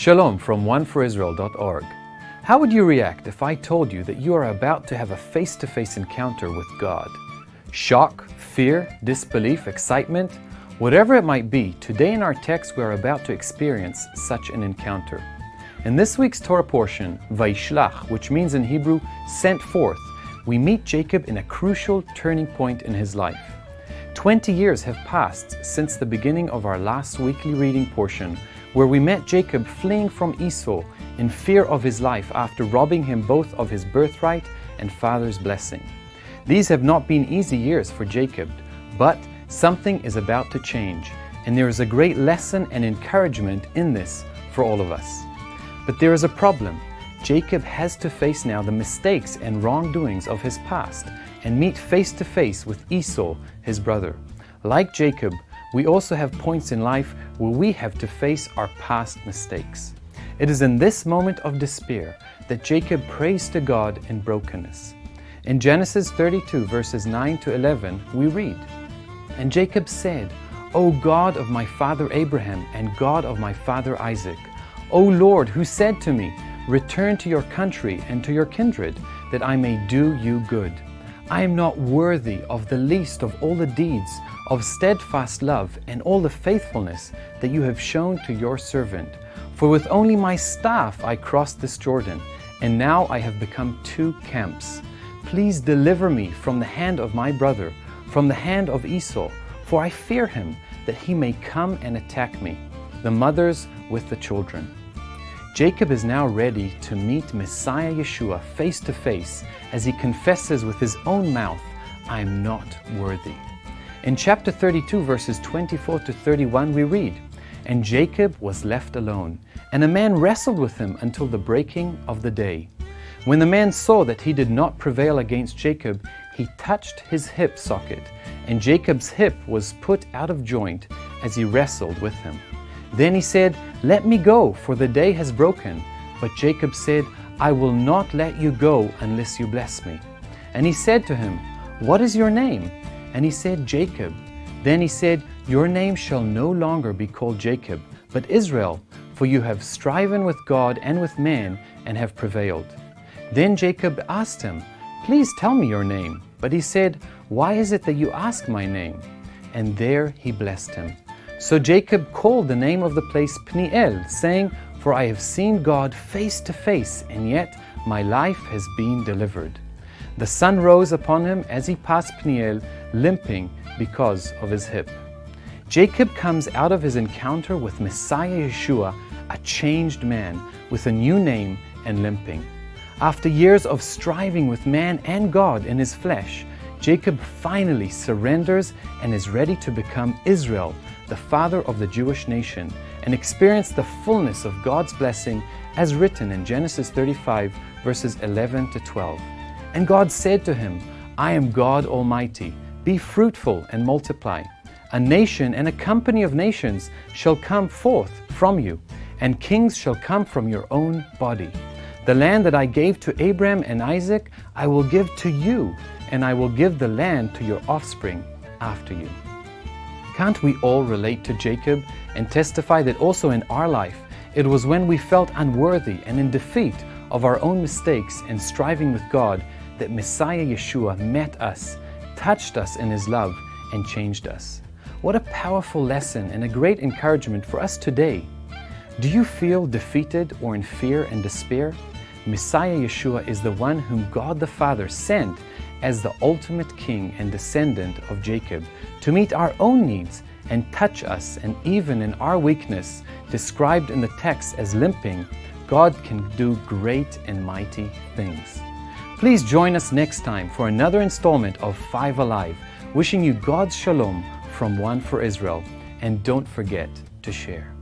Shalom from oneforisrael.org. How would you react if I told you that you are about to have a face-to-face encounter with God? Shock, fear, disbelief, excitement? Whatever it might be, today in our text we are about to experience such an encounter. In this week's Torah portion, Vaishlach, which means in Hebrew, sent forth, we meet Jacob in a crucial turning point in his life. 20 years have passed since the beginning of our last weekly reading portion, where we met Jacob fleeing from Esau in fear of his life after robbing him both of his birthright and father's blessing. These have not been easy years for Jacob, but something is about to change, and there is a great lesson and encouragement in this for all of us. But there is a problem. Jacob has to face now the mistakes and wrongdoings of his past and meet face to face with Esau, his brother. Like Jacob, we also have points in life where we have to face our past mistakes. It is in this moment of despair that Jacob prays to God in brokenness. In Genesis 32 verses 9 to 11, we read, "And Jacob said, O God of my father Abraham and God of my father Isaac, O Lord, who said to me, Return to your country and to your kindred, that I may do you good. I am not worthy of the least of all the deeds of steadfast love and all the faithfulness that you have shown to your servant. For with only my staff I crossed this Jordan, and now I have become two camps. Please deliver me from the hand of my brother, from the hand of Esau, for I fear him, that he may come and attack me, the mothers with the children." Jacob is now ready to meet Messiah Yeshua face to face as he confesses with his own mouth, "I am not worthy." In chapter 32 verses 24 to 31 we read, "And Jacob was left alone, and a man wrestled with him until the breaking of the day. When the man saw that he did not prevail against Jacob, he touched his hip socket, and Jacob's hip was put out of joint as he wrestled with him. Then he said, Let me go, for the day has broken. But Jacob said, I will not let you go unless you bless me. And he said to him, What is your name? And he said, Jacob. Then he said, Your name shall no longer be called Jacob, but Israel, for you have striven with God and with man, and have prevailed. Then Jacob asked him, Please tell me your name. But he said, Why is it that you ask my name? And there he blessed him. So Jacob called the name of the place Peniel, saying, For I have seen God face to face, and yet my life has been delivered. The sun rose upon him as he passed Peniel, limping because of his hip." Jacob comes out of his encounter with Messiah Yeshua, a changed man with a new name and limping. After years of striving with man and God in his flesh, Jacob finally surrenders and is ready to become Israel, the father of the Jewish nation, and experience the fullness of God's blessing as written in Genesis 35 verses 11 to 12. "And God said to him, I am God Almighty. Be fruitful and multiply. A nation and a company of nations shall come forth from you, and kings shall come from your own body. The land that I gave to Abraham and Isaac, I will give to you, and I will give the land to your offspring after you." Can't we all relate to Jacob and testify that also in our life, it was when we felt unworthy and in defeat of our own mistakes and striving with God that Messiah Yeshua met us, touched us in His love, and changed us? What a powerful lesson and a great encouragement for us today. Do you feel defeated or in fear and despair? Messiah Yeshua is the one whom God the Father sent as the ultimate king and descendant of Jacob to meet our own needs and touch us, and even in our weakness, described in the text as limping, God can do great and mighty things. Please join us next time for another installment of 5 Alive, wishing you God's Shalom from One for Israel, and don't forget to share.